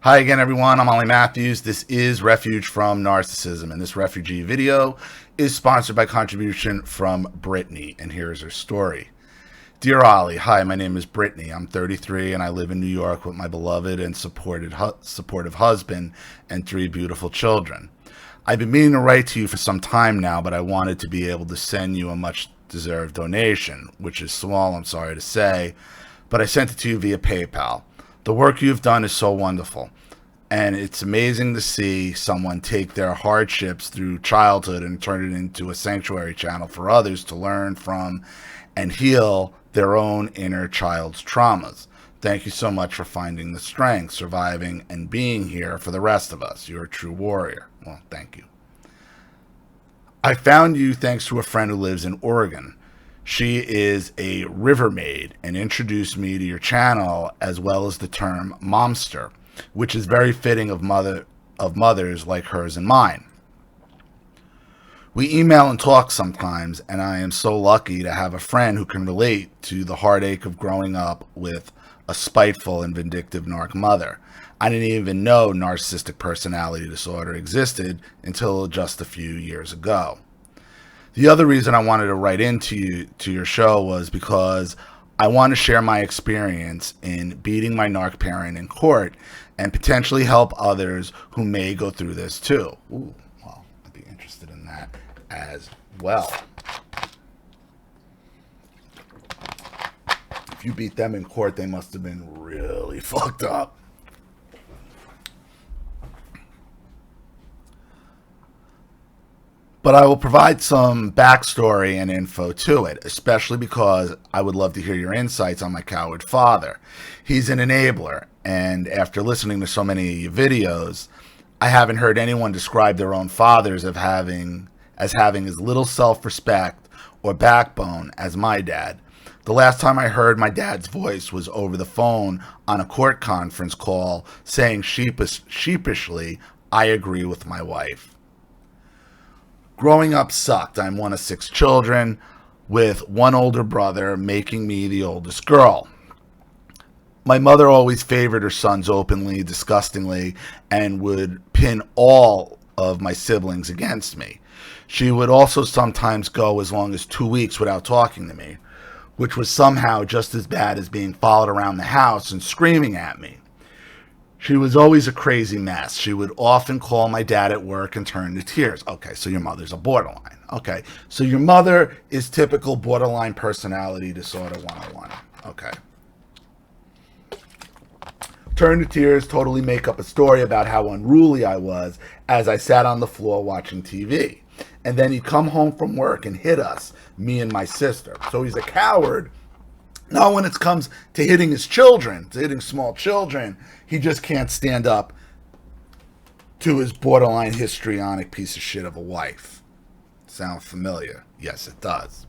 Hi again, everyone. I'm Ollie Matthews. This is Refuge from Narcissism, and this refugee video is sponsored by contribution from Brittany, and here's her story. Dear Ollie, hi, my name is Brittany. I'm 33, and I live in New York with my beloved and supportive husband and 3 beautiful children. I've been meaning to write to you for some time now, but I wanted to be able to send you a much-deserved donation, which is small, I'm sorry to say, but I sent it to you via PayPal. The work you've done is so wonderful, and it's amazing to see someone take their hardships through childhood and turn it into a sanctuary channel for others to learn from and heal their own inner child's traumas. Thank you so much for finding the strength, surviving, and being here for the rest of us. You're a true warrior. Well, thank you. I found you thanks to a friend who lives in Oregon. She is a river maid and introduced me to your channel as well as the term momster, which is very fitting of mothers like hers and mine. We email and talk sometimes, and I am so lucky to have a friend who can relate to the heartache of growing up with a spiteful and vindictive narc mother. I didn't even know narcissistic personality disorder existed until just a few years ago. The other reason I wanted to write into your show was because I want to share my experience in beating my narc parent in court and potentially help others who may go through this too. Ooh, well, I'd be interested in that as well. If you beat them in court, they must have been really fucked up. But I will provide some backstory and info to it, especially because I would love to hear your insights on my coward father. He's an enabler, and after listening to so many of your videos, I haven't heard anyone describe their own fathers as having as little self-respect or backbone as my dad. The last time I heard my dad's voice was over the phone on a court conference call saying sheepishly, "I agree with my wife." Growing up sucked. I'm one of 6 children, with one older brother making me the oldest girl. My mother always favored her sons openly, disgustingly, and would pin all of my siblings against me. She would also sometimes go as long as 2 weeks without talking to me, which was somehow just as bad as being followed around the house and screaming at me. She was always a crazy mess. She would often call my dad at work and turn to tears. Okay, so your mother's a borderline. Okay, so your mother is typical borderline personality disorder 101. Okay. Turn to tears, totally make up a story about how unruly I was as I sat on the floor watching TV. And then he'd come home from work and hit us, me and my sister. So he's a coward. Now, when it comes to hitting his children, to hitting small children, he just can't stand up to his borderline histrionic piece of shit of a wife. Sound familiar? Yes, it does.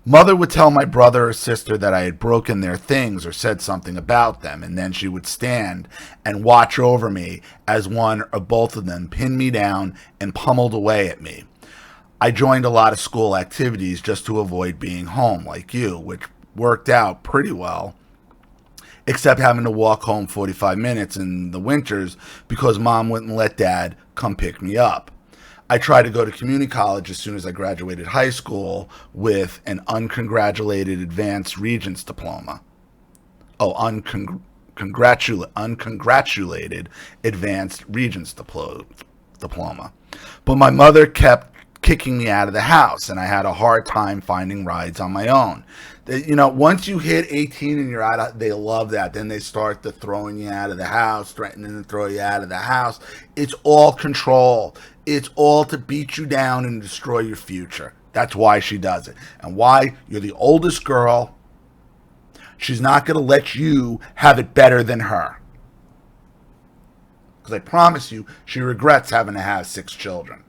Mother would tell my brother or sister that I had broken their things or said something about them, and then she would stand and watch over me as one or both of them pinned me down and pummeled away at me. I joined a lot of school activities just to avoid being home, like you, which worked out pretty well, except having to walk home 45 minutes in the winters because mom wouldn't let dad come pick me up. I tried to go to community college as soon as I graduated high school with an uncongratulated advanced regents diploma. Oh, uncongratulated advanced regents diploma. But my mother kept kicking me out of the house, and I had a hard time finding rides on my own. Once you hit 18 and you're out, they love that. Then they start to throwing you out of the house, threatening to throw you out of the house. It's all control. It's all to beat you down and destroy your future. That's why she does it. And why? You're the oldest girl. She's not going to let you have it better than her. Because I promise you, she regrets having to have 6 children.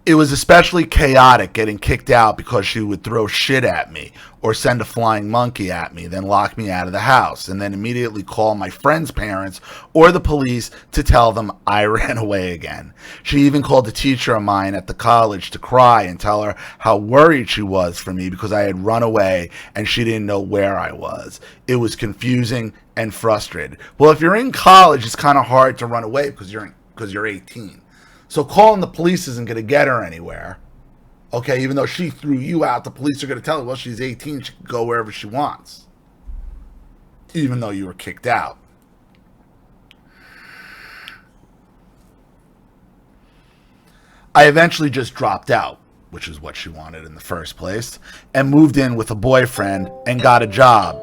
It was especially chaotic getting kicked out because she would throw shit at me or send a flying monkey at me, then lock me out of the house, and then immediately call my friends' parents or the police to tell them I ran away again. She even called a teacher of mine at the college to cry and tell her how worried she was for me because I had run away and she didn't know where I was. It was confusing and frustrated. Well, if you're in college, it's kind of hard to run away because you're 18. So calling the police isn't going to get her anywhere. Okay, even though she threw you out, the police are going to tell her, well, she's 18, she can go wherever she wants. Even though you were kicked out. I eventually just dropped out, which is what she wanted in the first place, and moved in with a boyfriend and got a job.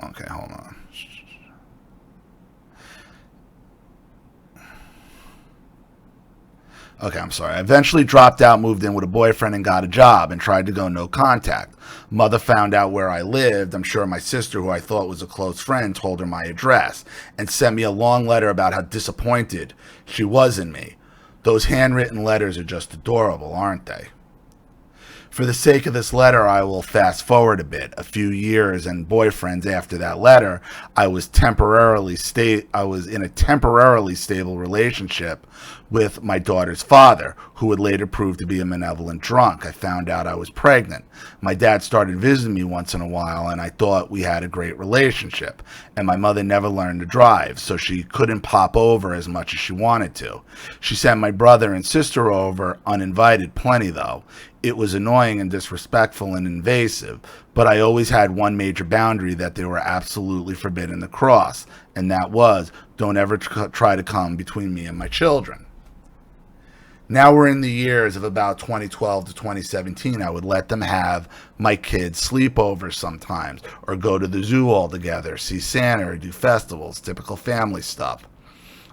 Okay, hold on. Okay, I'm sorry. I eventually dropped out, moved in with a boyfriend, and got a job and tried to go no contact. Mother found out where I lived. I'm sure my sister, who I thought was a close friend, told her my address and sent me a long letter about how disappointed she was in me. Those handwritten letters are just adorable, aren't they? For the sake of this letter, I will fast forward a bit. A few years and boyfriends after that letter, I was in a temporarily stable relationship with my daughter's father, who would later prove to be a malevolent drunk. I found out I was pregnant. My dad started visiting me once in a while, and I thought we had a great relationship. And my mother never learned to drive, so she couldn't pop over as much as she wanted to. She sent my brother and sister over uninvited, plenty though. It was annoying and disrespectful and invasive, but I always had one major boundary that they were absolutely forbidden to cross, and that was, don't ever try to come between me and my children. Now we're in the years of about 2012 to 2017. I would let them have my kids sleepovers sometimes, or go to the zoo all together, see Santa, or do festivals, typical family stuff.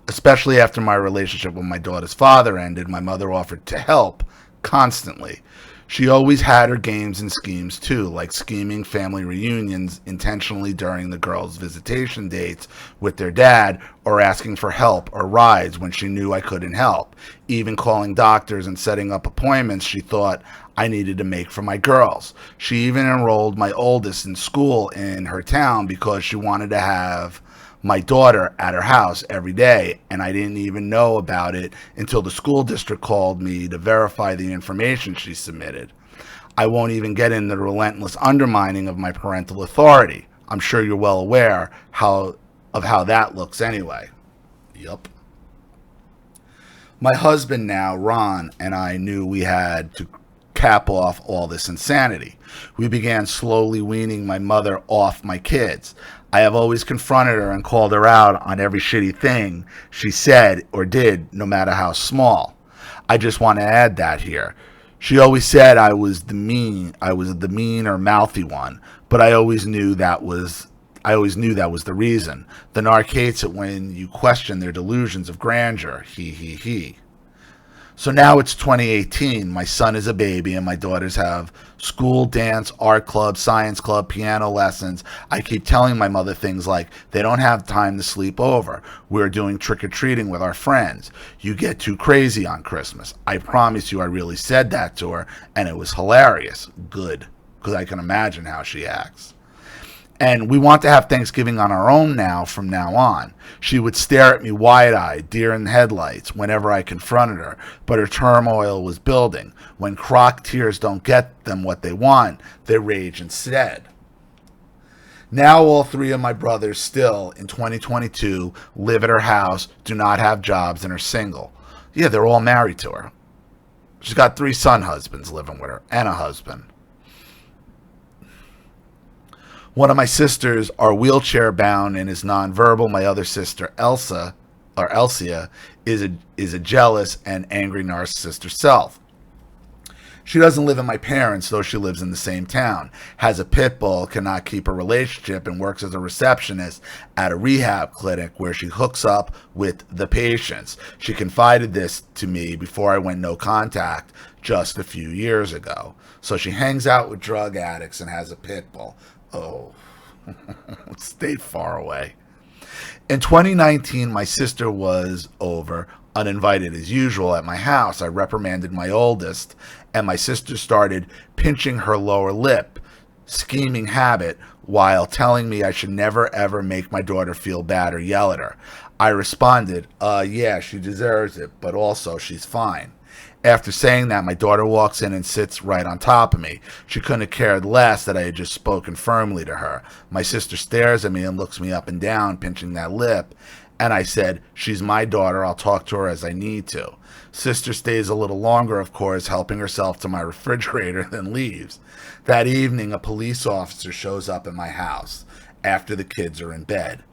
Especially after my relationship with my daughter's father ended, my mother offered to help constantly. She always had her games and schemes too, like scheming family reunions intentionally during the girls' visitation dates with their dad, or asking for help or rides when she knew I couldn't help, even calling doctors and setting up appointments she thought I needed to make for my girls. She even enrolled my oldest in school in her town because she wanted to have my daughter at her house every day, and I didn't even know about it until the school district called me to verify the information she submitted. I won't even get into the relentless undermining of my parental authority. I'm sure you're well aware of how that looks anyway. Yup. My husband now, Ron, and I knew we had to cap off all this insanity. We began slowly weaning my mother off my kids. I have always confronted her and called her out on every shitty thing she said or did, no matter how small. I just want to add that here. She always said I was the mean or mouthy one, but I always knew that was the reason. The narc hates it when you question their delusions of grandeur. He. So now it's 2018. My son is a baby, and my daughters have school, dance, art club, science club, piano lessons. I keep telling my mother things like, they don't have time to sleep over. We're doing trick-or-treating with our friends. You get too crazy on Christmas. I promise you I really said that to her, and it was hilarious. Good, because I can imagine how she acts. And we want to have Thanksgiving on our own now from now on. She would stare at me wide-eyed, deer in the headlights, whenever I confronted her, but her turmoil was building. When croc tears don't get them what they want, they rage instead. Now all three of my brothers still, in 2022, live at her house, do not have jobs, and are single. Yeah, they're all married to her. She's got 3 son husbands living with her, and a husband. One of my sisters are wheelchair bound and is nonverbal. My other sister, Elsia, is a jealous and angry narcissist herself. She doesn't live with my parents, though she lives in the same town, has a pit bull, cannot keep a relationship, and works as a receptionist at a rehab clinic where she hooks up with the patients. She confided this to me before I went no contact just a few years ago. So she hangs out with drug addicts and has a pit bull. Oh, stay far away. In 2019, my sister was over, uninvited as usual, at my house. I reprimanded my oldest, and my sister started pinching her lower lip, scheming habit, while telling me I should never ever make my daughter feel bad or yell at her. I responded, yeah, she deserves it, but also she's fine. After saying that, my daughter walks in and sits right on top of me. She couldn't have cared less that I had just spoken firmly to her. My sister stares at me and looks me up and down, pinching that lip, and I said, she's my daughter, I'll talk to her as I need to. Sister stays a little longer, of course, helping herself to my refrigerator, then leaves. That evening, a police officer shows up at my house after the kids are in bed.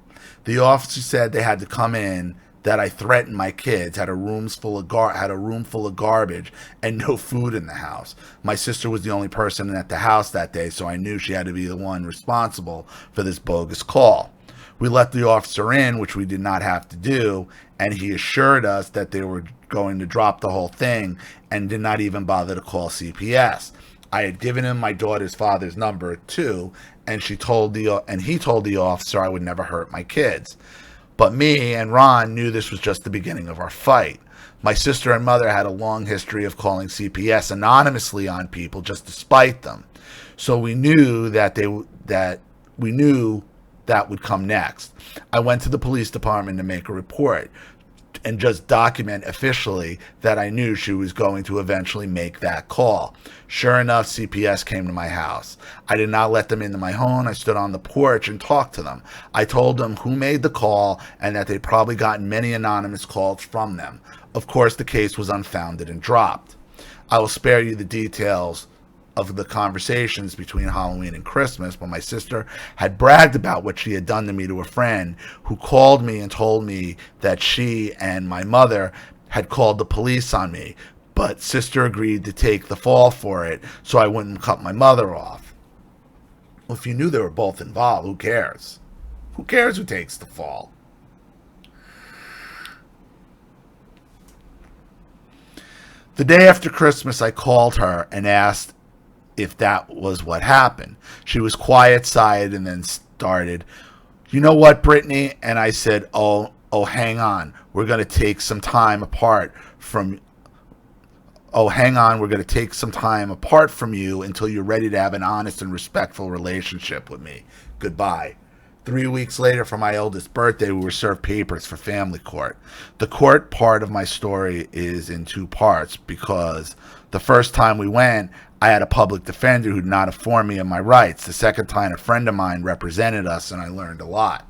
The officer said they had to come in, that I threatened my kids, had a room full of garbage and no food in the house. My sister was the only person at the house that day, so I knew she had to be the one responsible for this bogus call. We let the officer in, which we did not have to do, and he assured us that they were going to drop the whole thing and did not even bother to call CPS. I had given him my daughter's father's number too, and he told the officer I would never hurt my kids. But me and Ron knew this was just the beginning of our fight. My sister and mother had a long history of calling CPS anonymously on people just to spite them. So we knew that would come next. I went to the police department to make a report and just document officially that I knew she was going to eventually make that call. Sure enough, CPS came to my house. I did not let them into my home. I stood on the porch and talked to them. I told them who made the call and that they'd probably gotten many anonymous calls from them. Of course, the case was unfounded and dropped. I will spare you the details of the conversations between Halloween and Christmas, but my sister had bragged about what she had done to me to a friend who called me and told me that she and my mother had called the police on me, but sister agreed to take the fall for it so I wouldn't cut my mother off. Well, if you knew they were both involved, who cares? Who cares who takes the fall? The day after Christmas, I called her and asked if that was what happened. She was quiet-sided and then started, "You know what, Brittany?" And I said, oh, hang on. We're going to take some time apart from you until you're ready to have an honest and respectful relationship with me. Goodbye. 3 weeks later, for my eldest birthday, we were served papers for family court. The court part of my story is in two parts because the first time we went, I had a public defender who did not inform me of my rights. The second time, a friend of mine represented us, and I learned a lot.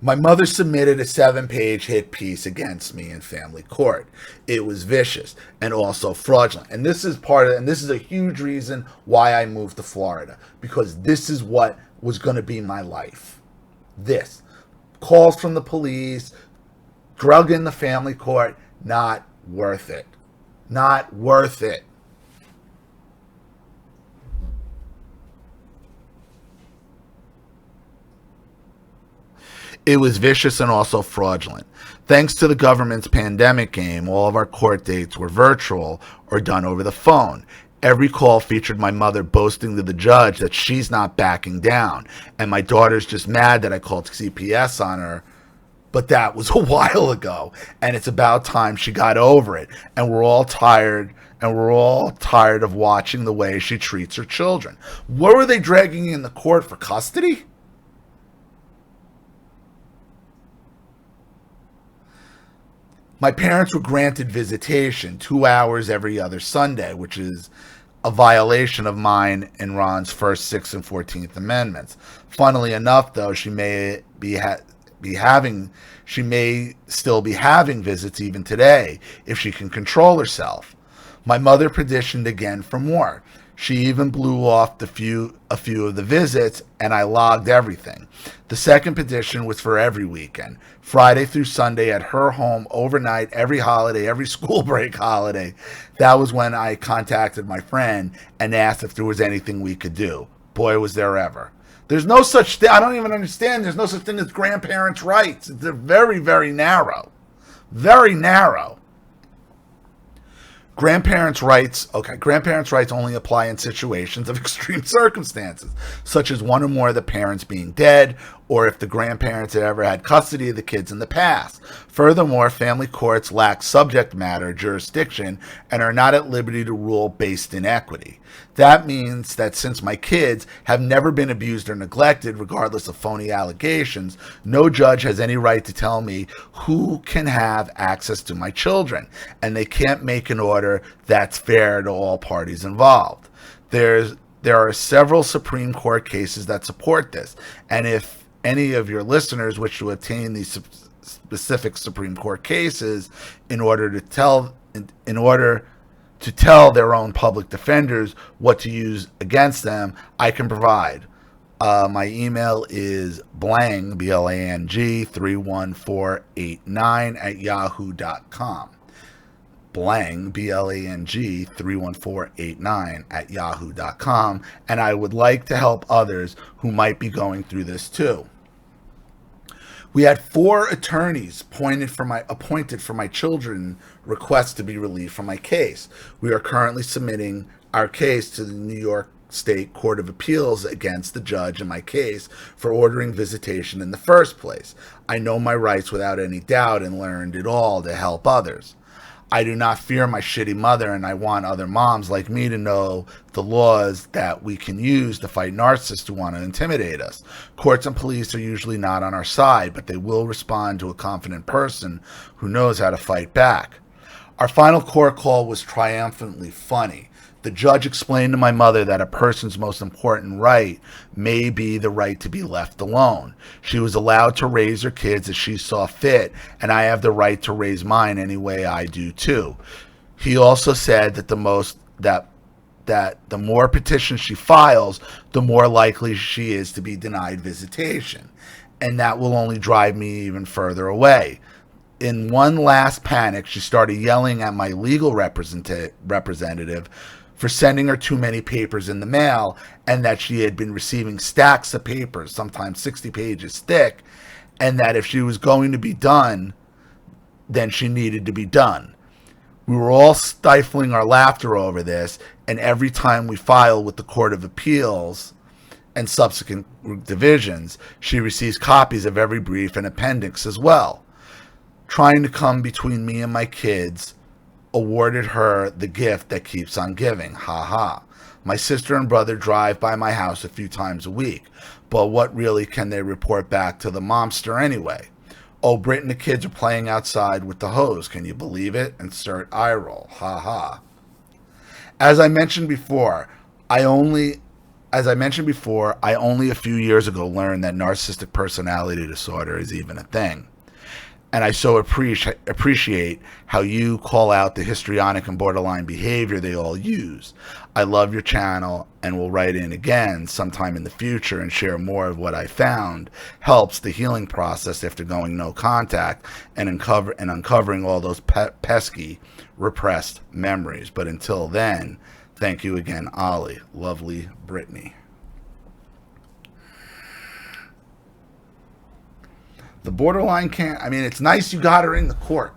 My mother submitted a 7-page hit piece against me in family court. It was vicious and also fraudulent. And this is a huge reason why I moved to Florida, because this is what was going to be my life. This. Calls from the police, drug in the family court, not worth it. Not worth it. It was vicious and also fraudulent. Thanks to the government's pandemic game, all of our court dates were virtual or done over the phone. Every call featured my mother boasting to the judge that she's not backing down, and my daughter's just mad that I called CPS on her. But that was a while ago, and it's about time she got over it. And we're all tired of watching the way she treats her children. What were they dragging in the court for, custody? My parents were granted visitation 2 hours every other Sunday, which is a violation of mine and Ron's first, 6th, and 14th Amendments. Funnily enough, though, she may still be having visits even today if she can control herself. My mother petitioned again for more. She even blew off a few of the visits, and I logged everything. The second petition was for every weekend, Friday through Sunday at her home, overnight, every holiday, every school break holiday. That was when I contacted my friend and asked if there was anything we could do. Boy, was there ever. There's no such thing. I don't even understand. There's no such thing as grandparents' rights. They're very, very narrow. Very narrow. Grandparents' rights, okay, grandparents' rights only apply in situations of extreme circumstances, such as one or more of the parents being dead, or if the grandparents had ever had custody of the kids in the past. Furthermore, family courts lack subject matter jurisdiction and are not at liberty to rule based in equity. That means that since my kids have never been abused or neglected, regardless of phony allegations, no judge has any right to tell me who can have access to my children, and they can't make an order that's fair to all parties involved. There are several Supreme Court cases that support this, and if any of your listeners wish to obtain these specific Supreme Court cases in order to tell their own public defenders what to use against them, I can provide. My email is blang, B-L-A-N-G, 31489 at yahoo.com. Blang, B-L-A-N-G, 31489 at yahoo.com. And I would like to help others who might be going through this too. We had 4 attorneys appointed for my children request to be relieved from my case. We are currently submitting our case to the New York State Court of Appeals against the judge in my case for ordering visitation in the first place. I know my rights without any doubt and learned it all to help others. I do not fear my shitty mother, and I want other moms like me to know the laws that we can use to fight narcissists who want to intimidate us. Courts and police are usually not on our side, but they will respond to a confident person who knows how to fight back. Our final court call was triumphantly funny. The judge explained to my mother that a person's most important right may be the right to be left alone. She was allowed to raise her kids as she saw fit, and I have the right to raise mine any way I do too. He also said that the more petitions she files, the more likely she is to be denied visitation, and that will only drive me even further away. In one last panic, she started yelling at my legal representative for sending her too many papers in the mail, and that she had been receiving stacks of papers, sometimes 60 pages thick, and that if she was going to be done, then she needed to be done. We were all stifling our laughter over this, and every time we filed with the Court of Appeals and subsequent divisions, she receives copies of every brief and appendix as well. Trying to come between me and my kids, awarded her the gift that keeps on giving. Ha ha. My sister and brother drive by my house a few times a week, but what really can they report back to the momster anyway? Oh, Brit and the kids are playing outside with the hose. Can you believe it? Insert eye roll. Ha ha. As I mentioned before, I only a few years ago learned that narcissistic personality disorder is even a thing. And I so appreciate how you call out the histrionic and borderline behavior they all use. I love your channel and will write in again sometime in the future and share more of what I found helps the healing process after going no contact and uncovering all those pesky, repressed memories. But until then, thank you again, Ollie. Lovely Brittany. The borderline can't, it's nice you got her in the court.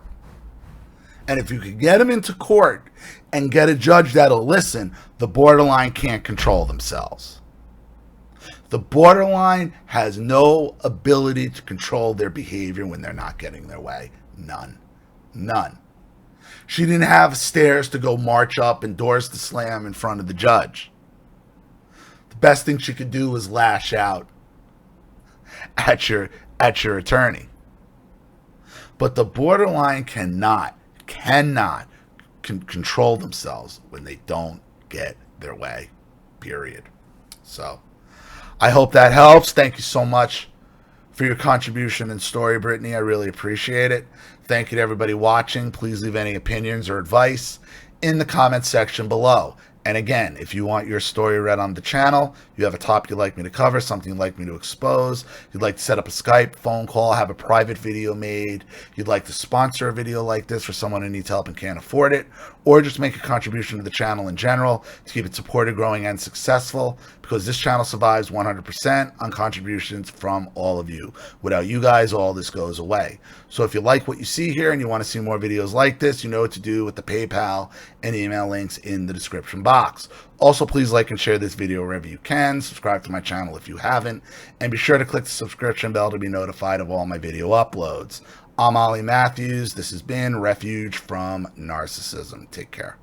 And if you could get them into court and get a judge that'll listen, the borderline can't control themselves. The borderline has no ability to control their behavior when they're not getting their way. None. She didn't have stairs to go march up and doors to slam in front of the judge. The best thing she could do was lash out at your attorney. But the borderline cannot control themselves when they don't get their way, period. So I hope that helps. Thank you so much for your contribution and story, Brittany. I really appreciate it. Thank you to everybody watching. Please leave any opinions or advice in the comment section below. And again, if you want your story read on the channel, you have a topic you'd like me to cover, something you'd like me to expose, you'd like to set up a Skype phone call, have a private video made, you'd like to sponsor a video like this for someone who needs help and can't afford it, or just make a contribution to the channel in general to keep it supported, growing, and successful, because this channel survives 100% on contributions from all of you. Without you guys, all this goes away. So if you like what you see here and you want to see more videos like this, you know what to do with the PayPal and email links in the description box. Also, please like and share this video wherever you can. Subscribe to my channel if you haven't, and be sure to click the subscription bell to be notified of all my video uploads. I'm Ollie Matthews. This has been Refuge from Narcissism. Take care.